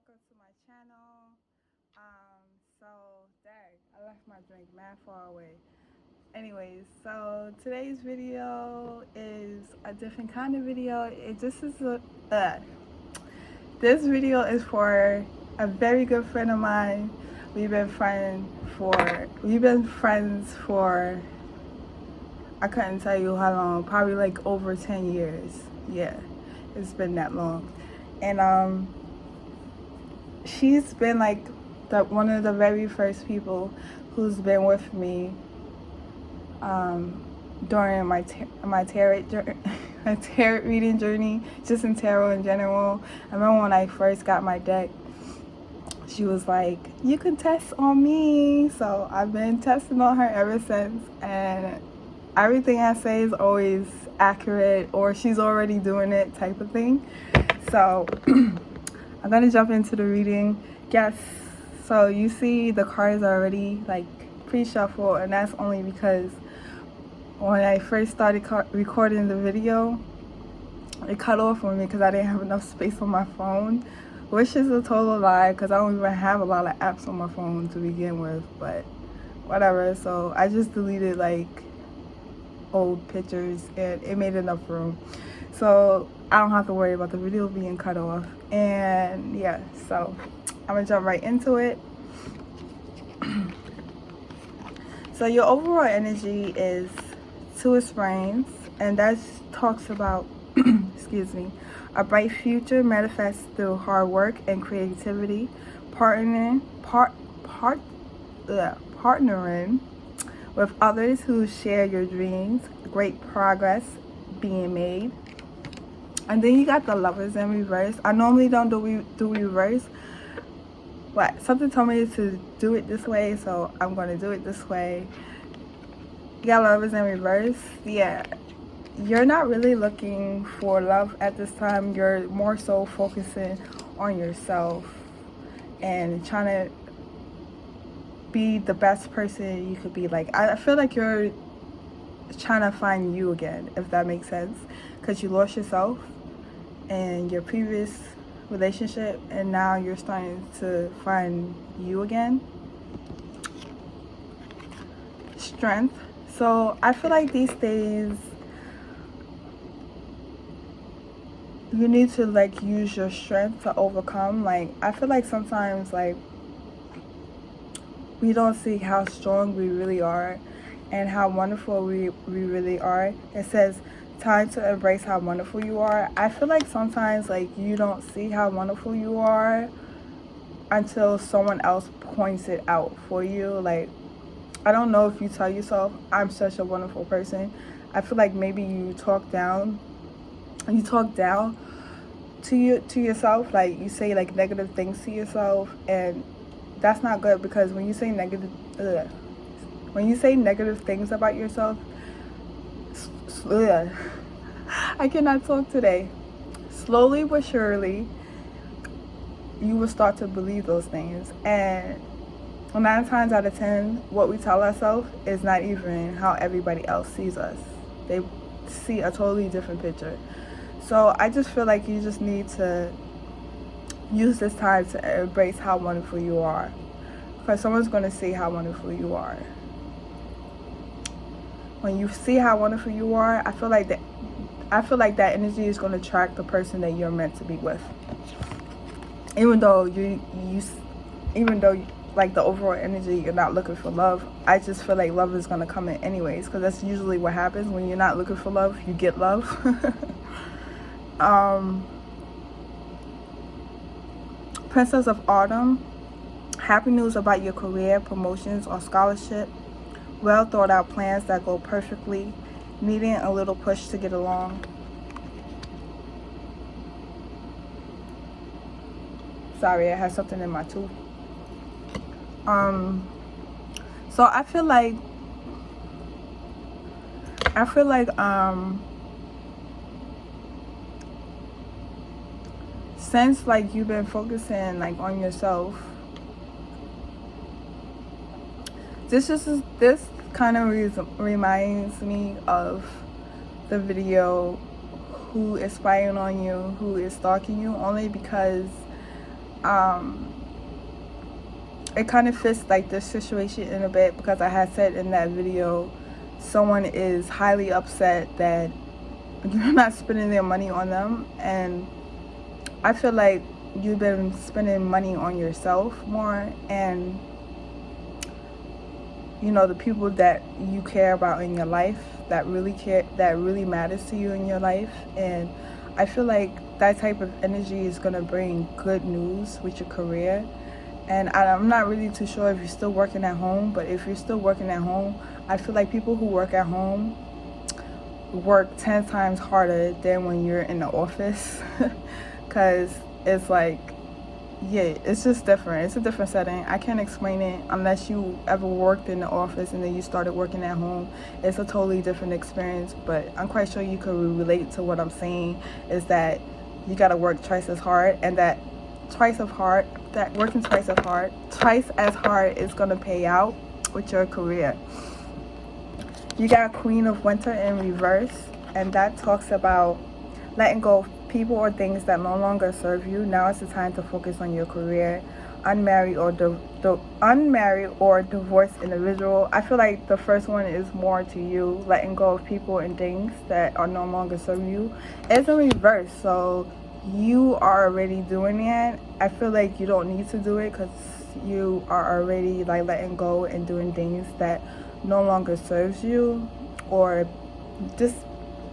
welcome to my channel. So dang, I left my drink mad far away. Anyways, so today's video is a different kind of video. This video is for a very good friend of mine. We've been friends for I couldn't tell you how long, probably like over 10 years. Yeah, it's been that long. And she's been like one of the very first people who's been with me during my tarot my tarot reading journey, just in tarot in general. I remember when I first got my deck, she was like, "You can test on me." So I've been testing on her ever since, and everything I say is always accurate, or she's already doing it type of thing. So I'm gonna jump into the reading. Yes, so you see the cards are already like pre-shuffled, and that's only because when I first started recording the video, it cut off on me because I didn't have enough space on my phone, which is a total lie because I don't even have a lot of apps on my phone to begin with, but whatever. So I just deleted like old pictures and it made enough room, so I don't have to worry about the video being cut off. And yeah, so I'm gonna jump right into it. So your overall energy is Two of Spades, and that talks about excuse me, a bright future manifests through hard work and creativity, partnering with others who share your dreams, great progress being made. And then you got the Lovers in reverse. I normally don't do reverse, but something told me to do it this way, so I'm going to do it this way. You got Lovers in reverse. Yeah, you're not really looking for love at this time. You're more so focusing on yourself and trying to be the best person you could be. Like, I feel like you're trying to find you again, if that makes sense, because you lost yourself in your previous relationship, and now you're starting to find you again. Strength. So I feel like these days you need to like use your strength to overcome. Like, I feel like sometimes like we don't see how strong we really are and how wonderful we really are. It says time to embrace how wonderful you are. I feel like sometimes like you don't see how wonderful you are until someone else points it out for you. Like, I don't know if you tell yourself, "I'm such a wonderful person." I feel like maybe you talk down to yourself. Like, you say like negative things to yourself, and that's not good, because when you say negative things about yourself, I cannot talk today. Slowly but surely, you will start to believe those things. And 9 times out of 10, what we tell ourselves is not even how everybody else sees us. They see a totally different picture. So I just feel like you just need to use this time to embrace how wonderful you are, because someone's going to see how wonderful you are. When you see how wonderful you are, I feel like that energy is going to attract the person that you're meant to be with. Even though like the overall energy, you're not looking for love, I just feel like love is going to come in anyways, because that's usually what happens. When you're not looking for love, you get love. Princess of Autumn. Happy news about your career, promotions, or scholarship. Well thought out plans that go perfectly. Needing a little push to get along. Sorry, I had something in my tooth. So I feel like since like you've been focusing like on yourself, this kind of reminds me of the video "Who is spying on you, who is stalking you," only because it kind of fits like this situation in a bit, because I had said in that video someone is highly upset that you're not spending their money on them, and I feel like you've been spending money on yourself more, and you know, the people that you care about in your life, that really matters to you in your life. And I feel like that type of energy is going to bring good news with your career. And I'm not really too sure if you're still working at home, but if you're still working at home, I feel like people who work at home work 10 times harder than when you're in the office. Because it's like, yeah, it's just different. It's a different setting. I can't explain it unless you ever worked in the office and then you started working at home. It's a totally different experience, but I'm quite sure you could relate to what I'm saying, is that you got to work twice as hard, and that working twice as hard is going to pay out with your career. You got Queen of Winter in reverse, and that talks about letting go of people or things that no longer serve you. Now is the time to focus on your career. Unmarried or divorced individual. I feel like the first one is more to you, letting go of people and things that are no longer serving you. It's in reverse, so you are already doing it. I feel like you don't need to do it because you are already like letting go and doing things that no longer serves you or just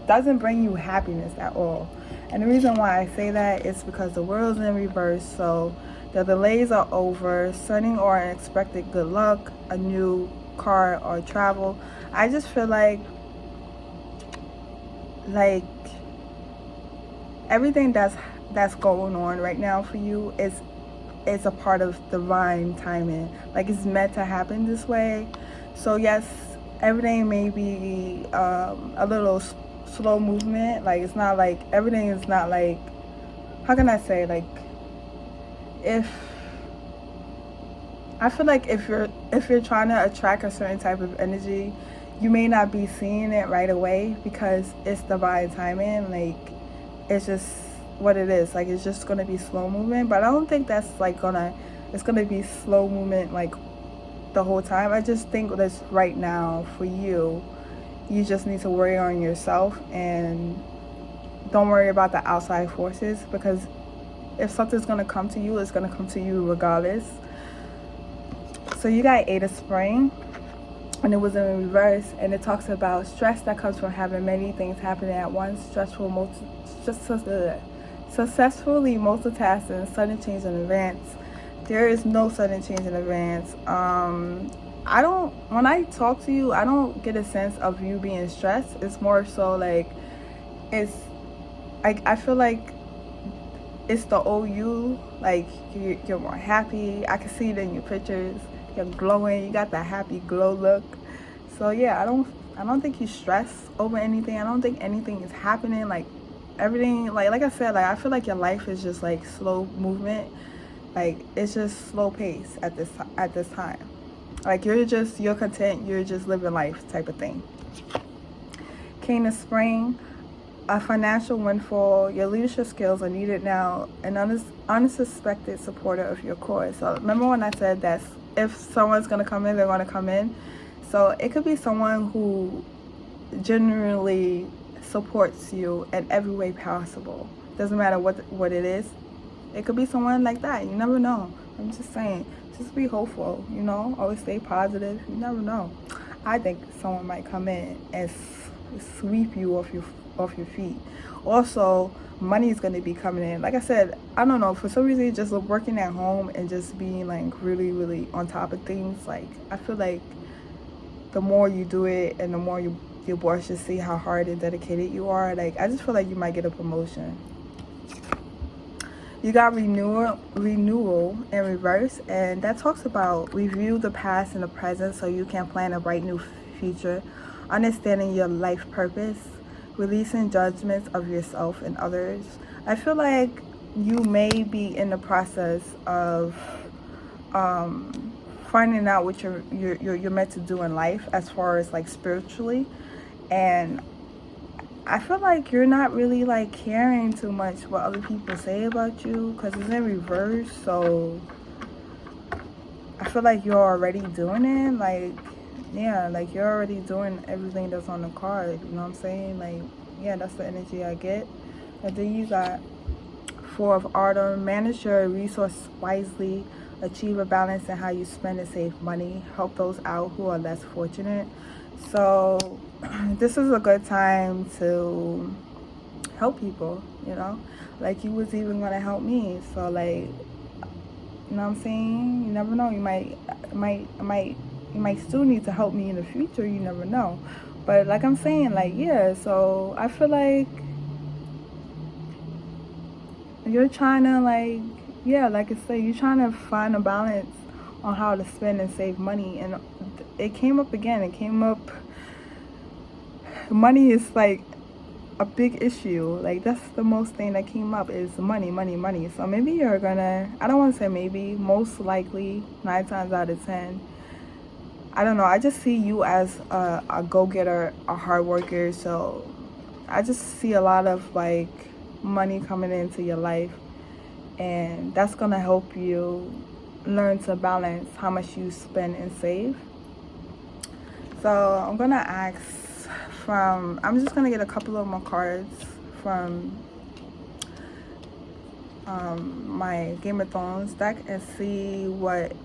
doesn't bring you happiness at all. And the reason why I say that is because the world's in reverse, so the delays are over, sudden or unexpected good luck, a new car or travel. I just feel like everything that's going on right now for you is a part of divine timing. Like, it's meant to happen this way. So yes, everything may be a little slow movement. Like, it's not like everything is not like, how can I say, like, I feel like if you're trying to attract a certain type of energy, you may not be seeing it right away because it's divine timing. Like, it's just what it is. Like, it's just gonna be slow movement, but I don't think that's like it's gonna be slow movement like the whole time. I just think that's right now for you. You just need to worry on yourself and don't worry about the outside forces, because if something's gonna come to you, it's gonna come to you regardless. So you got Eight of Spring, and it was in reverse, and it talks about stress that comes from having many things happening at once, successfully multitasking, sudden change in advance. There is no sudden change in advance. When I talk to you, I don't get a sense of you being stressed. It's more so like, I feel like it's the old you. Like, you're more happy. I can see it in your pictures. You're glowing. You got that happy glow look. So yeah, I don't think you stress over anything. I don't think anything is happening. Like, everything, like I said, like, I feel like your life is just like slow movement. Like, it's just slow pace at this time. Like, you're content, you're just living life type of thing. King of Spring, a financial windfall. Your leadership skills are needed now. An unsuspected supporter of your cause. So remember when I said that if someone's going to come in, they're going to come in. So it could be someone who genuinely supports you in every way possible. Doesn't matter what it is. It could be someone like that. You never know. I'm just saying, just be hopeful, you know, always stay positive. You never know. I think someone might come in and sweep you off your feet. Also, money is going to be coming in. Like I said, I don't know, for some reason, just working at home and just being like really, really on top of things. Like, I feel like the more you do it and the more your boss just see how hard and dedicated you are, like, I just feel like you might get a promotion. You got renewal in reverse, and that talks about review the past and the present so you can plan a bright new future, understanding your life purpose, releasing judgments of yourself and others. I feel like you may be in the process of finding out what you're meant to do in life as far as like spiritually, and I feel like you're not really like caring too much what other people say about you, because it's in reverse. So I feel like you're already doing it. Like, yeah, like you're already doing everything that's on the card. You know what I'm saying? Like, yeah, that's the energy I get. And then you got Four of Autumn. Manage your resources wisely. Achieve a balance in how you spend and save money. Help those out who are less fortunate. So this is a good time to help people, you know? Like, you was even gonna help me. So like, you know what I'm saying? You never know. You might still need to help me in the future. You never know. But like I'm saying, like, yeah, so I feel like you're trying to, like, yeah, like I said, you're trying to find a balance on how to spend and save money. And it came up again. It came up, money is like a big issue. Like, that's the most thing that came up is money, money, money. So maybe you're gonna, I don't want to say maybe, most likely 9 times out of 10, I don't know, I just see you as a go-getter, a hard worker. So I just see a lot of like money coming into your life, and that's gonna help you learn to balance how much you spend and save. So I'm gonna ask from, I'm just gonna get a couple of more cards from my Game of Thrones deck and see what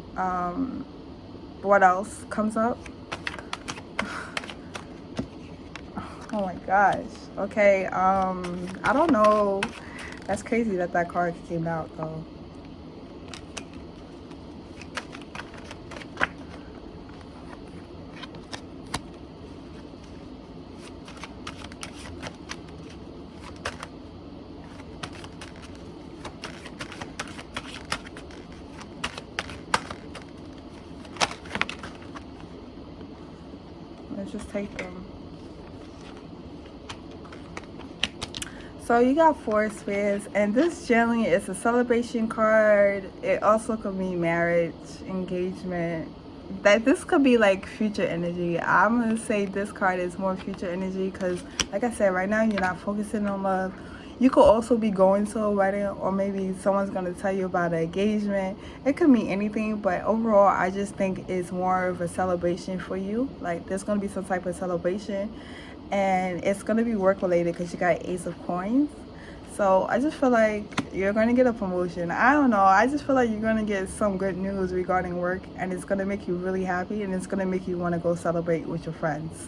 else comes up. Oh my gosh. Okay, I don't know. That's crazy that that card came out though. Let's just take them. So you got 4 of Spades, and this generally is a celebration card. It also could be marriage, engagement. That this could be like future energy. I'm gonna say this card is more future energy because, like I said, right now you're not focusing on love. You could also be going to a wedding, or maybe someone's gonna tell you about an engagement. It could mean anything, but overall I just think it's more of a celebration for you. Like, there's gonna be some type of celebration, and it's gonna be work related because you got Ace of Coins. So I just feel like you're gonna get a promotion. I don't know, I just feel like you're gonna get some good news regarding work, and it's gonna make you really happy, and it's gonna make you want to go celebrate with your friends.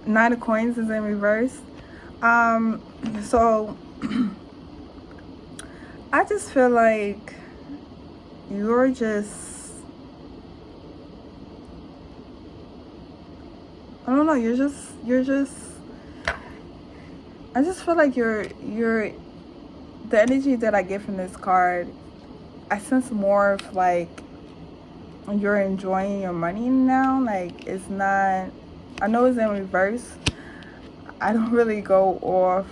9 of Coins is in reverse. So I just feel like you're just, I don't know, you're just I just feel like you're the energy that I get from this card, I sense more of like you're enjoying your money now. Like, it's not, I know it's in reverse. I don't really go off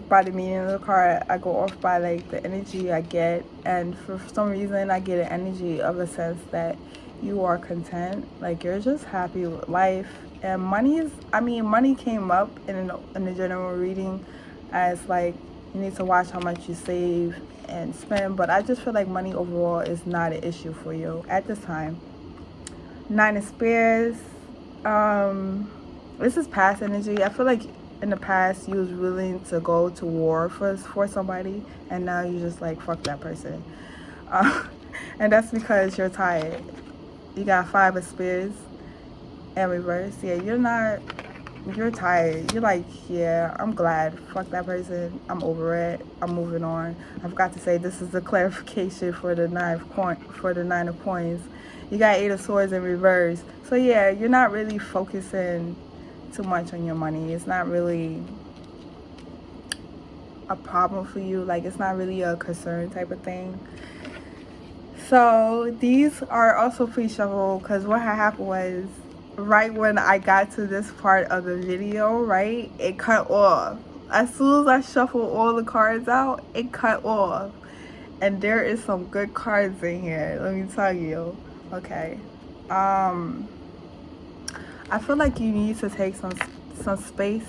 by the meaning of the card. I go off by like the energy I get, and for some reason I get an energy of a sense that you are content. Like, you're just happy with life. And money is, I mean, money came up in the general reading as like you need to watch how much you save and spend, but I just feel like money overall is not an issue for you at this time. 9 of Spears. This is past energy. I feel like in the past you was willing to go to war for somebody, and now you just like, fuck that person. And that's because you're tired. You got 5 of Spears and reverse. Yeah, you're tired. You're like, yeah, I'm glad, fuck that person, I'm over it, I'm moving on. I forgot to say, this is the clarification for the 9 of Coins. You got 8 of Swords in reverse. So yeah, you're not really focusing too much on your money. It's not really a problem for you. Like, it's not really a concern type of thing. So these are also pre-shuffled because what had happened was, right when I got to this part of the video, right, it cut off. As soon as I shuffled all the cards out, it cut off. And there is some good cards in here, let me tell you. Okay, I feel like you need to take some space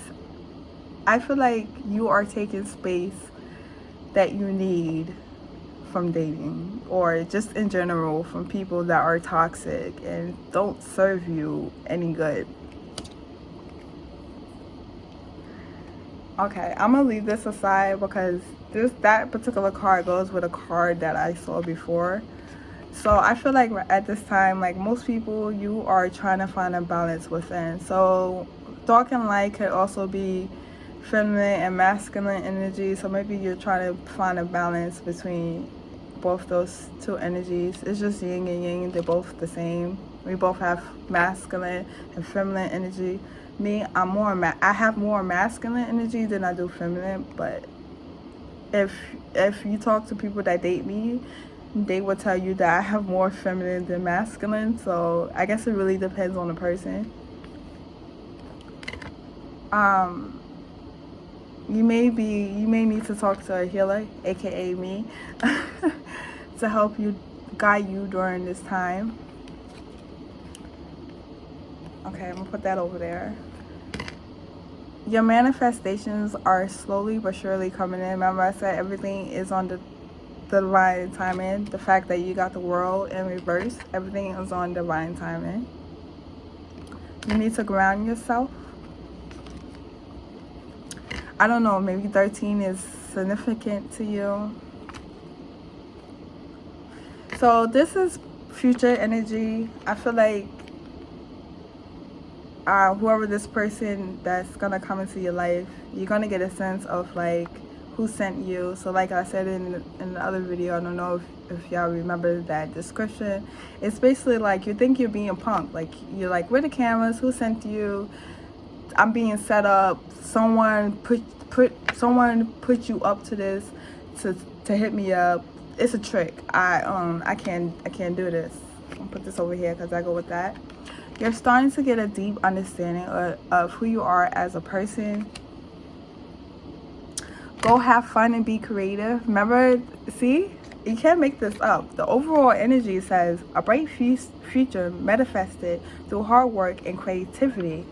I feel like you are taking space that you need from dating, or just in general from people that are toxic and don't serve you any good. Okay, I'm gonna leave this aside because that particular card goes with a card that I saw before. So I feel like at this time, like most people, you are trying to find a balance within. So dark and light could also be feminine and masculine energy. So maybe you're trying to find a balance between both those two energies. It's just yin and yang. They're both the same. We both have masculine and feminine energy. Me, I have more masculine energy than I do feminine. But if you talk to people that date me, they will tell you that I have more feminine than masculine. So I guess it really depends on the person. You may need to talk to a healer, aka me, to help you, guide you during this time. Okay, I'm gonna put that over there. Your manifestations are slowly but surely coming in. Remember I said everything is on the divine timing. The fact that you got the world in reverse, everything is on divine timing. You need to ground yourself. I don't know, maybe 13 is significant to you. So this is future energy. I feel like whoever this person that's gonna come into your life, you're gonna get a sense of like who sent you. So like I said in the other video, I don't know if y'all remember that description. It's basically like you think you're being punked. Like you're like, where the cameras? Who sent you? I'm being set up. Someone put you up to this to hit me up. It's a trick. I can't do this. I'll put this over here because I go with that. You're starting to get a deep understanding of who you are as a person. Go have fun and be creative. Remember, see, you can't make this up. The overall energy says a bright future manifested through hard work and creativity.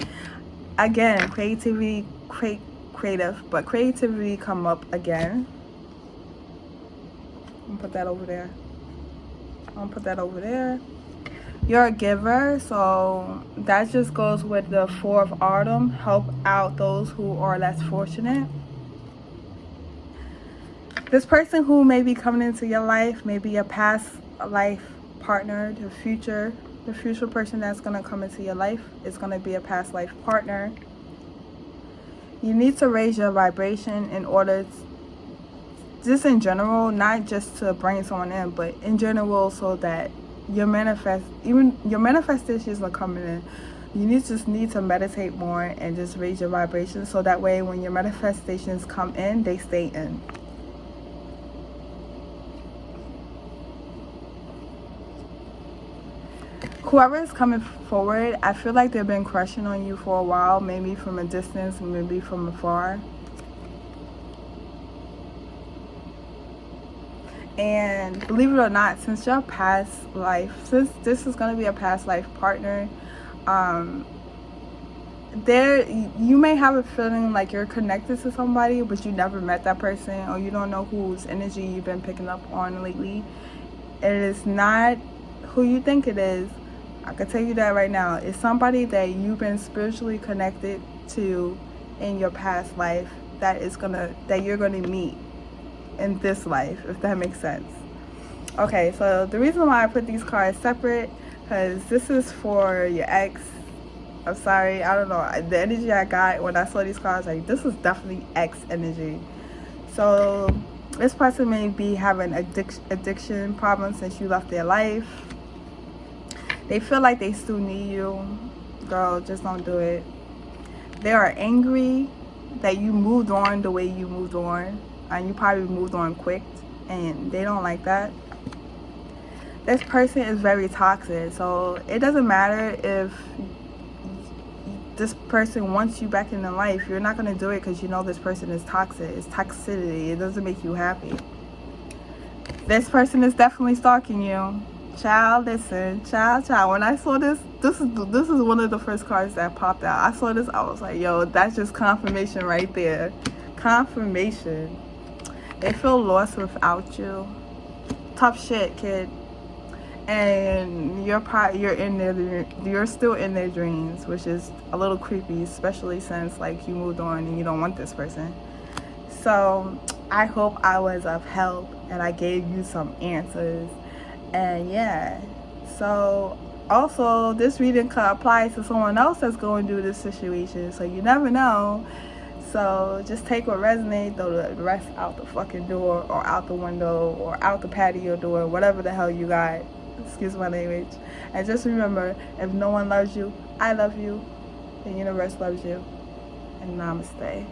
Again, creativity, creative, but creativity come up again. I'm gonna put that over there. You're a giver, so that just goes with the 4 of autumn. Help out those who are less fortunate. This person who may be coming into your life may be a past life partner. The future person that's going to come into your life is going to be a past life partner. You need to raise your vibration in order just in general, not just to bring someone in, but in general, so that your manifestations are coming in. You just need to meditate more and just raise your vibration, so that way when your manifestations come in, they stay in. Whoever is coming forward, I feel like they've been crushing on you for a while, maybe from a distance, maybe from afar. And believe it or not, since this is going to be a past life partner, you may have a feeling like you're connected to somebody, but you never met that person, or you don't know whose energy you've been picking up on lately. It is not who you think it is. I can tell you that right now. It's somebody that you've been spiritually connected to in your past life that you're gonna meet in this life, if that makes sense. Okay, so the reason why I put these cards separate, because this is for your ex. I'm sorry, I don't know. The energy I got when I saw these cards, like, this is definitely ex energy. So this person may be having addiction problems since you left their life. They feel like they still need you. Girl, just don't do it. They are angry that you moved on the way you moved on. And you probably moved on quick. And they don't like that. This person is very toxic. So it doesn't matter if this person wants you back in their life. You're not going to do it because you know this person is toxic. It's toxicity. It doesn't make you happy. This person is definitely stalking you. Child, listen, child. When I saw this is one of the first cards that popped out. I saw this, I was like, yo, that's just confirmation right there. Confirmation. They feel lost without you. Tough shit, kid. And you're still in their dreams, which is a little creepy, especially since like you moved on and you don't want this person. So I hope I was of help and I gave you some answers. And yeah, so also this reading could apply to someone else that's going through this situation, so you never know. So just take what resonates, throw the rest out the fucking door or out the window or out the patio door, whatever the hell you got. Excuse my language. And just remember, if no one loves you, I love you. The universe loves you. And namaste.